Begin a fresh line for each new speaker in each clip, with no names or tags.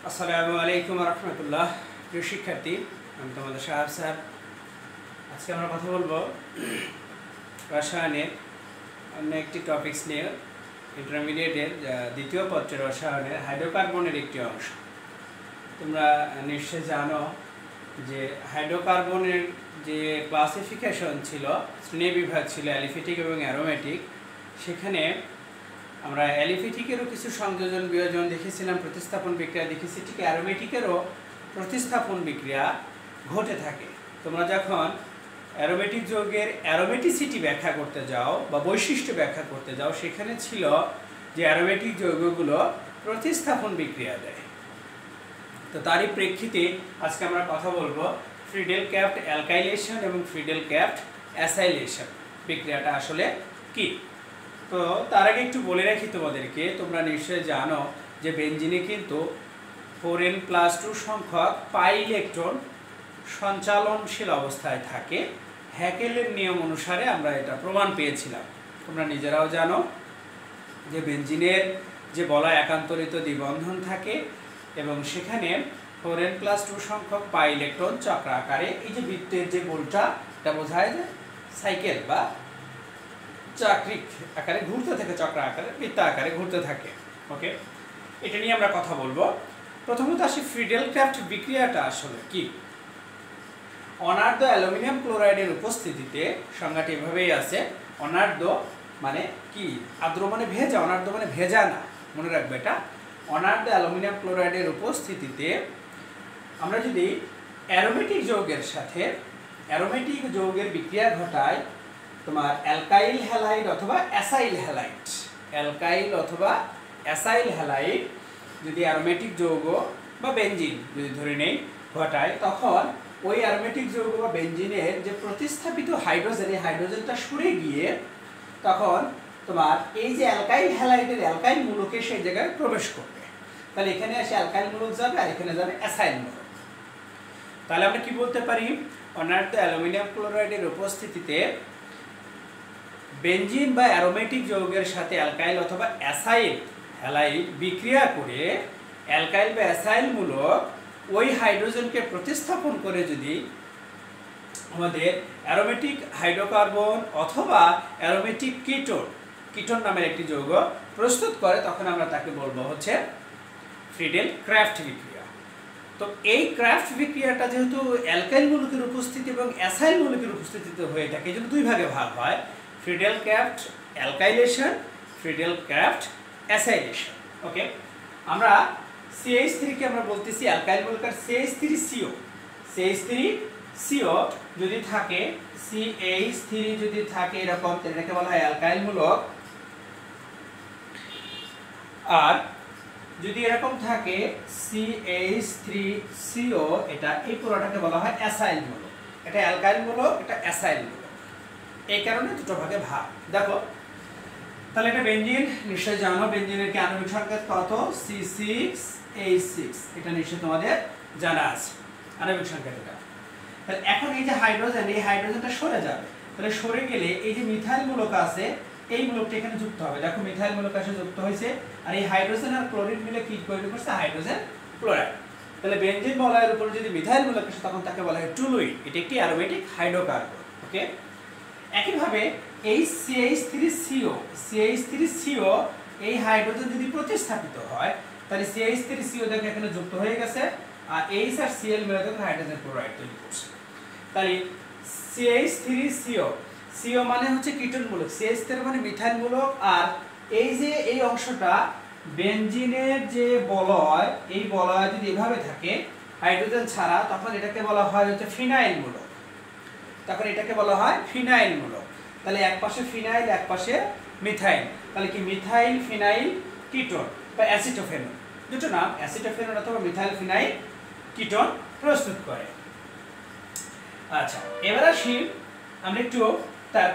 আসসালামু আলাইকুম রহমতুল্লাহ। প্রিয় শিক্ষার্থী, আমি তোমাদের সাহেব স্যার। আজকে আমরা কথা বলবো রসায়নের অন্য একটি টপিকস নিয়ে, ইন্টারমিডিয়েটের দ্বিতীয় পত্রের রসায়নের হাইড্রোকার্বনের একটি অংশ। তোমরা নিশ্চয় জানো যে হাইড্রোকার্বনের যে ক্লাসিফিকেশন ছিল, শ্রেণীবিভাগ ছিল অ্যালিফেটিক এবং অ্যারোমেটিক। সেখানে আমরা অ্যালিফেটিকেরও কিছু সংযোজন বিয়োজন দেখেছিলাম, প্রতিস্থাপন বিক্রিয়া দেখেছি, ঠিক অ্যারোমেটিকেরও প্রতিস্থাপন বিক্রিয়া ঘটে থাকে। তোমরা যখন অ্যারোমেটিক যৌগের অ্যারোমেটিসিটি ব্যাখ্যা করতে যাও বা বৈশিষ্ট্য ব্যাখ্যা করতে যাও, সেখানে ছিল যে অ্যারোমেটিক যৌগগুলো প্রতিস্থাপন বিক্রিয়া দেয়। তো তারই প্রেক্ষিতে আজকে আমরা কথা বলবো ফ্রিডেল ক্যাফট অ্যালকাইলেশন এবং ফ্রিডেল ক্যাফট অ্যাসাইলেশন বিক্রিয়াটা আসলে কি। তো তার আগে একটু বলে রাখি তোমাদেরকে, তোমরা নিশ্চয়ই জানো যে বেনজিনে কিন্তু 4n+2 সংখ্যক পাই ইলেকট্রন সঞ্চালনশীল অবস্থায় থাকে। হ্যাকেলের নিয়ম অনুসারে আমরা এটা প্রমাণ পেয়েছিলাম। তোমরা নিজেরাও জানো যে বেনজিনের যে বলয় একান্তরিত দ্বিবন্ধন থাকে এবং সেখানে 4n+2 সংখ্যক পাই ইলেকট্রন চক্র আকারে, এই যে বৃত্তের যে গোলটা, এটা বোঝায় যে সাইকেল বা চাকরিক আকারে ঘুরতে থাকে, চক্র আকারে বৃত্ত আকারে ঘুরতে থাকে। ওকে, এটা নিয়ে আমরা কথা বলবো। প্রথমত আসি ফ্রিডেল ক্যাফট বিক্রিয়াটা আসলে কি। অনার্দ্র অ্যালুমিনিয়াম ক্লোরাইডের উপস্থিতিতে, সংজ্ঞাটি এভাবেই আছে, অনার্দ্র মানে কি, আর্দ্র মানে ভেজা, অনার্দ্র মানে ভেজা না, মনে রাখবে এটা। অনার্দ্র অ্যালুমিনিয়াম ক্লোরাইডের উপস্থিতিতে আমরা যদি অ্যারোমেটিক যৌগের সাথে অ্যারোমেটিক যৌগের বিক্রিয়া ঘটায়, তোমার অ্যালকাইল হ্যালাইড অথবা অ্যাসাইল হ্যালাইড, অ্যালকাইল অথবা অ্যাসাইল হ্যালাইড যদি অ্যারোমেটিক যৌগ বা বেনজিন যদি ধরে নেই ঘটায়, তখন ওই অ্যারোমেটিক যৌগ বা বেনজিনের যে প্রতিস্থাপিত হাইড্রোজেন, এই হাইড্রোজেনটা সরে গিয়ে তখন তোমার এই যে অ্যালকাইল হ্যালাইডের অ্যালকাইল মূলকে সেই জায়গায় প্রবেশ করবে। তাহলে এখানে এসে অ্যালকাইল মূলক যাবে আর এখানে যাবে অ্যাসাইল মূলক। তাহলে আমরা কি বলতে পারি, অনার্দ্র অ্যালুমিনিয়াম ক্লোরাইডের উপস্থিতিতে বেনজিন বা অ্যারোমেটিক যৌগের সাথে অ্যালকাইল অথবা অ্যাসাইল হ্যালাইড বিক্রিয়া করে অ্যালকাইল বা অ্যাসাইল মূলক ওই হাইড্রোজেনকে প্রতিস্থাপন করে যদি আমাদের অ্যারোমেটিক হাইড্রোকার্বন অথবা অ্যারোমেটিক কিটোন নামের একটি যৌগ প্রস্তুত করে, তখন আমরা তাকে বলবো হচ্ছে ফ্রিডেল ক্রাফট বিক্রিয়া। তো এই ক্রাফট বিক্রিয়াটা যেহেতু অ্যালকাইল মূলকের উপস্থিতি এবং অ্যাসাইল মূলকের উপস্থিতিতে হয়ে থাকে, এই জন্য দুই ভাগে ভাগ হয়, Friedel Crafts alkylation, Friedel Crafts acylation. Okay, আমরা CH3 কে আমরা বলতেছি অ্যালকাইল মূলক, CH3CO যদি থাকে, CH3 যদি থাকে এরকম, এটাকে বলা হয় অ্যালকাইল মূলক। আর যদি এরকম থাকে CH3CO, এটা এই পুরোটাকে বলা হয় অ্যাসাইল মূলক। এটা অ্যালকাইল মূলক, এটা অ্যাসাইল মূলক, এই কারণে দুটো ভাগে ভাগ। দেখো তাহলে এটা বেনজিন, নিশ্চয় জানো বেনজিনের কি আণবিক সংকেত কত, C6H6, এটা নিশ্চয় তোমাদের জানা আছে আণবিক সংকেত এটা। তাহলে এখন এই যে হাইড্রোজেন, এই হাইড্রোজেনটা সরে যাবে, তাহলে সরে গেলে এই যে মিথাইল মূলক আছে, এই মূলকটা এখানে যুক্ত হবে। দেখো মিথাইল মূলক আসে যুক্ত হয়েছে, আর এই হাইড্রোজেন আর ক্লোরিন মিলে কি তৈরি করছে, হাইড্রোজেন ক্লোরাইড। তাহলে বেনজিন বলয়ের উপর যদি মিথাইল মূলক আসে, তখন তাকে বলা হয় টুলুইন, এটা একটি অ্যারোমেটিক হাইড্রোকার্বন। ওকে, একইভাবে এই CH3CO এই হাইড্রোজেন যদি প্রতিস্থাপিত হয়, তাহলে CH3CO দেখো এখানে যুক্ত হয়ে গেছে, আর H আর Cl মিলে দেখো হাইড্রোজেন ক্লোরাইড তৈরি করছে। তাহলে CH3CO মানে হচ্ছে কিটোন মূলক, CH3 মানে মিথাইল মূলক, আর এই যে এই অংশটা বেনজিনের যে বলয়, এই বলয় যদি এভাবে থাকে হাইড্রোজেন ছাড়া, তখন এটাকে বলা হয় হচ্ছে ফিনাইল মূলক, তখন এটাকে বলা হয় ফিনাইল মূলক। তাহলে এক পাশে ফিনাইল, এক পাশে মিথাইল, তাহলে কি মিথাইল ফিনাইল কিটোন বা অ্যাসিটোফেনল, দুটো নাম, অ্যাসিটোফেনল অথবা মিথাইল ফিনাইল কিটোন প্রস্তুত করে। আচ্ছা, এবার আসি আমরা একটু তার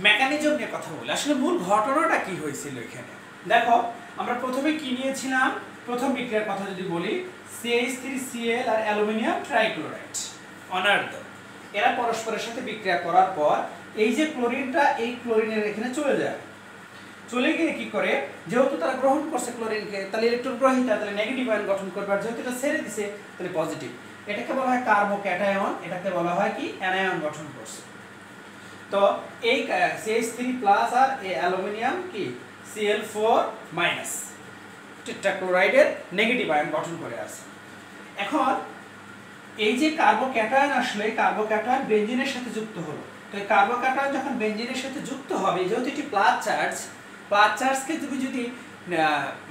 মেকানিজম নিয়ে কথা বলি, আসলে মূল ঘটনাটা কি হয়েছিল এখানে। দেখো আমরা প্রথমে কি নিয়েছিলাম, প্রথম বিক্রিয়ার কথা যদি বলি, CH3Cl আর অ্যালুমিনিয়াম ট্রাইক্লোরাইড অনার্দ্র, এরা পরস্পরের সাথে বিক্রিয়া করার পর এই যে ক্লোরিনটা, এই ক্লোরিনের এখানে চলে চলে গিয়ে কি করে, যেহেতু তারা গ্রহণ করছে ক্লোরিনকে, তাহলে ইলেকট্রন গ্রহীতা, তাহলে নেগেটিভ আয়ন গঠন করবে, আর যেহেতু এটা ছেড়ে দিছে তাহলে পজিটিভ। এটাকে বলা হয় কার্বোক্যাটায়ন, এটাকে বলা হয় কি অ্যানায়ন গঠন করছে। তো এই CH3+ আর এই অ্যালুমিনিয়াম কি Cl4- টেট্রাক্লোরাইডের নেগেটিভ আয়ন গঠন করে আছে। এখন এই যে কার্বোক্যাটায়ন আসলে, কার্বোক্যাটায়ন বেনজিনের সাথে যুক্ত হলো। তো এই কার্বোক্যাটায়ন যখন বেনজিনের সাথে যুক্ত হবে, যেহেতু এটি প্লাস চার্জকে তুমি যদি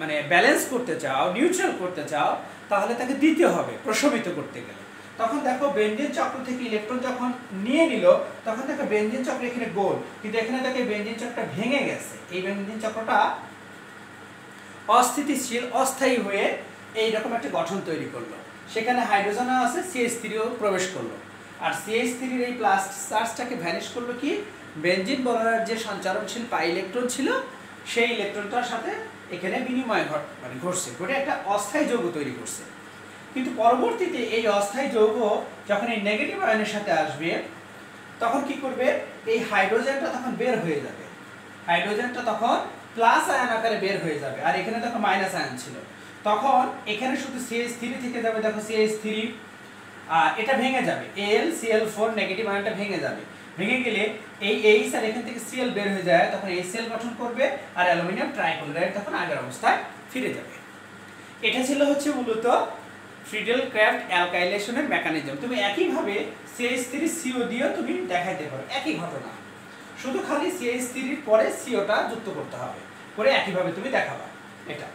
মানে ব্যালেন্স করতে চাও, নিউট্রাল করতে চাও, তাহলে তাকে দিতে হবে প্রশমিত করতে গেলে। তখন দেখো বেনজিন চক্র থেকে ইলেকট্রন যখন নিয়ে নিল, তখন দেখো বেনজিন চক্র এখানে গোল, কিন্তু এখানে দেখো বেনজিন চক্রটা ভেঙে গেছে। এই বেনজিন চক্রটা অস্থিতিশীল, অস্থায়ী হয়ে এইরকম একটা গঠন তৈরি করলো। সেখানে হাইড্রোজেনও আছে, CH3ও প্রবেশ করলো। আর CH3-র এই প্লাস চার্জটাকে ভ্যানিশ করলো কি, বেনজিন বলয়ের যে সঞ্চারণশীল পাই ইলেকট্রন ছিল, সেই ইলেকট্রনটার সাথে এখানে বিনিময় ঘটছে, ঘটে একটা অস্থায়ী যৌগ তৈরি করছে। কিন্তু পরবর্তীতে এই অস্থায়ী যৌগ যখন এই নেগেটিভ আয়নের সাথে আসবে, তখন কি করবে, এই হাইড্রোজেনটা তখন বের হয়ে যাবে। হাইড্রোজেনটা তখন প্লাস আয়ন আকারে বের হয়ে যাবে, আর এখানে দেখো মাইনাস আয়ন ছিল। তখন এখানে শুধু CH3 থেকে যাবে, দেখো CH3, আর এটা ভেঙে যাবে, Cl4 নেগেটিভ আয়নটা ভেঙে যাবে। ভেঙে গেলে এই H আর এখান থেকে Cl বের হয়ে যায়, তখন HCl গঠন করবে, আর অ্যালুমিনিয়াম ট্রাইক্লোরাইড তখন আগের অবস্থায় ফিরে যাবে। এটা ছিল হচ্ছে মূলত ফ্রিডেল-ক্রাফট অ্যালকাইলেশনের মেকানিজম। তুমি একইভাবে CH3CO দিয়েও তুমি দেখাইতে পারো, একই ঘটনা, শুধু খালি CH3-র পরে CO-টা যুক্ত করতে হবে, করে একইভাবে তুমি দেখাবা এটা।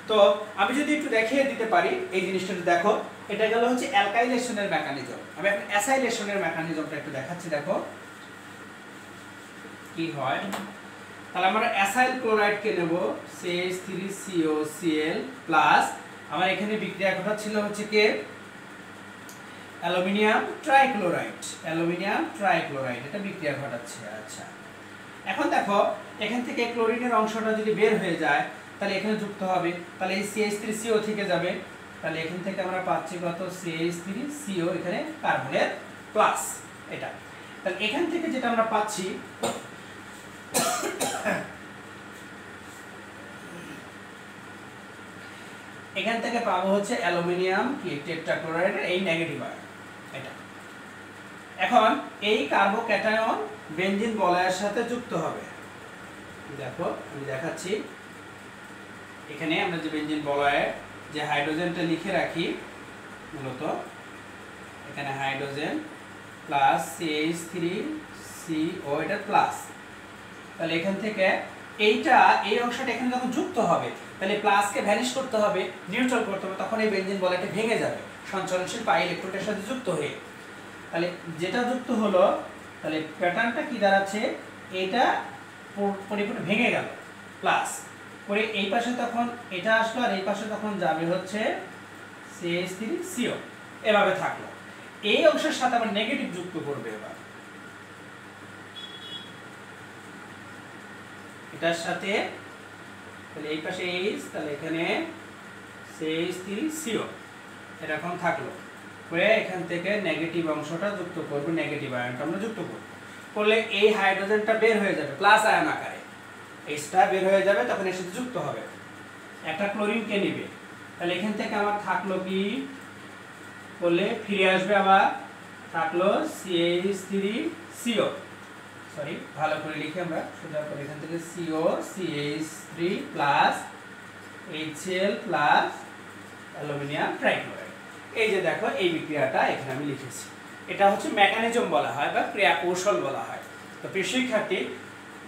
তো আমি যদি একটু দেখিয়ে দিতে পারি এই জিনিসটা, দেখো এটা গেল হচ্ছে অ্যালকাইলেশনের মেকানিজম। আমি এখন অ্যাসাইলেশনের মেকানিজমটা একটু দেখাচ্ছি, দেখো কি হয়। তাহলে আমরা অ্যাসাইল ক্লোরাইডকে নেব, CH3COCl+, আমার এখানে বিক্রিয়া ঘটাচ্ছিল হচ্ছে কি অ্যালুমিনিয়াম ট্রাইক্লোরাইড, এটা বিক্রিয়া ঘটাচ্ছে। আচ্ছা, এখন দেখো এখান থেকে ক্লোরিনের অংশটা যদি বের হয়ে যায়, তাহলে এখানে যুক্ত হবে, তাহলে এই CH3CO থেকে যাবে, তাহলে এখান থেকে আমরা পাচ্ছি কত, CH3CO, এখানে কার্বনের প্লাস এটা। তাহলে এখান থেকে যেটা আমরা পাচ্ছি, এখান থেকে পাবো হচ্ছে অ্যালুমিনিয়াম কি টেট্রাক্লোরাইডের এই নেগেটিভ আয়ন এটা। এখন এই কার্বোক্যাটায়ন বেনজিন বলয়ের সাথে যুক্ত হবে। দেখো আমি দেখাচ্ছি, এখানে আমরা যে বেনজিন বলয়ে যে হাইড্রোজেনটা লিখে রাখি, মূলত এখানে হাইড্রোজেন প্লাস CH3CO, এটা প্লাস। তাহলে এখান থেকে এইটা, এই অংশটা এখানে যখন যুক্ত হবে, তাহলে প্লাসকে ভ্যানিশ করতে হবে, নিউট্রাল করতে হবে, তখন এই বেনজিন বলয়টা ভেঙে যাবে সঞ্চালনশীল পাই ইলেকট্রনের সাথে যুক্ত হয়ে। তাহলে যেটা যুক্ত হলো, তাহলে প্যাটার্নটা কি দাঁড়াচ্ছে, এটা পরিপূর্ণ ভেঙে গেল, প্লাস করে এই পাশে তখন এটা আসলো, আর এই পাশে তখন যাবে হচ্ছে CH3CO, এভাবে থাকলো। এই অংশের সাথে আবার নেগেটিভ যুক্ত করবে এবার এটার সাথে, তাহলে এই পাশে H, তাহলে এখানে CH3CO এরকম থাকলো, করে এখান থেকে নেগেটিভ অংশটা যুক্ত করব, নেগেটিভ আয়নটা আমরা যুক্ত করব, করলে এই হাইড্রোজেনটা বের হয়ে যাবে প্লাস আয়ন আকারে, Hটা বের হয়ে যাবে, তখন এর সাথে যুক্ত হবে, একটা ক্লোরিনকে নেবে। তাহলে এখান থেকে আমার থাকলো কি, করলে ফিরে আসবে, আবার থাকলো CH3CO, সরি ভালো করে লিখি আমরা সোজা করে, এখান থেকে CO CH3 plus HCl plus aluminium trichloride. এই যে দেখো এই বিক্রিয়াটা এখানে আমি লিখেছি, এটা হচ্ছে মেকানিজম বলা হয় বা ক্রিয়া কৌশল বলা হয়। তো প্রিয় শিক্ষার্থী,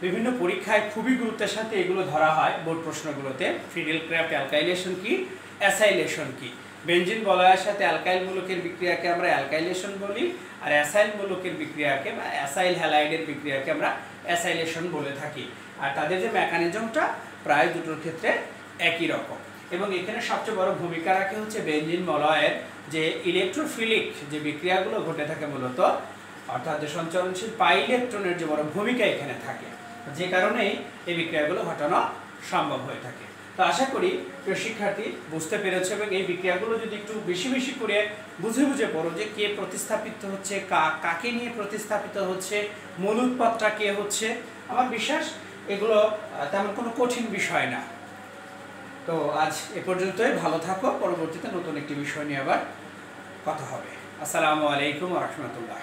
বিভিন্ন পরীক্ষায় খুবই গুরুত্বের সাথে এগুলো ধরা হয় বোর্ড প্রশ্নগুলোতে। ফ্রিডেল-ক্রাফট অ্যালকাইলেশন কি, অ্যাসাইলেশন কি। বেনজিন বলয়ের সাথে অ্যালকাইল মূলকের বিক্রিয়াকে আমরা অ্যালকাইলেশন বলি, আর অ্যাসাইল মূলকের বিক্রিয়াকে বা অ্যাসাইল হ্যালাইডের বিক্রিয়াকে আমরা অ্যাসাইলেশন বলে থাকি। আর তাদের যে মেকানিজমটা প্রায় দুটোর ক্ষেত্রে একই রকম। এবং এখানে সবচেয়ে বড় ভূমিকা রাখে হচ্ছে বেনজিন বলয়ের যে ইলেকট্রোফিলিক যে বিক্রিয়াগুলো ঘটে থাকে মূলত, অর্থাৎ যে সঞ্চালনশীল পাই ইলেকট্রনের যে বড় ভূমিকা এখানে থাকে, যে কারণেই এই বিক্রিয়াগুলো ঘটানো সম্ভব হয়ে থাকে। তো আশা করি প্রিয় শিক্ষার্থী বুঝতে পেরেছো, এবং এই বিক্রিয়াগুলো যদি একটু বেশি বেশি করে বুঝে বুঝে পড়ো, যে কে প্রতিস্থাপিত হচ্ছে, কাকে নিয়ে প্রতিস্থাপিত হচ্ছে, মূল উৎপাদটা কে হচ্ছে, আমার বিশ্বাস এগুলো তেমন কোনো কঠিন বিষয় না। তো আজ এ পর্যন্তই, ভালো থাকো, পরবর্তীতে নতুন একটি বিষয় নিয়ে আবার কথা হবে। আসসালামু আলাইকুম ওয়া রাহমাতুল্লাহ।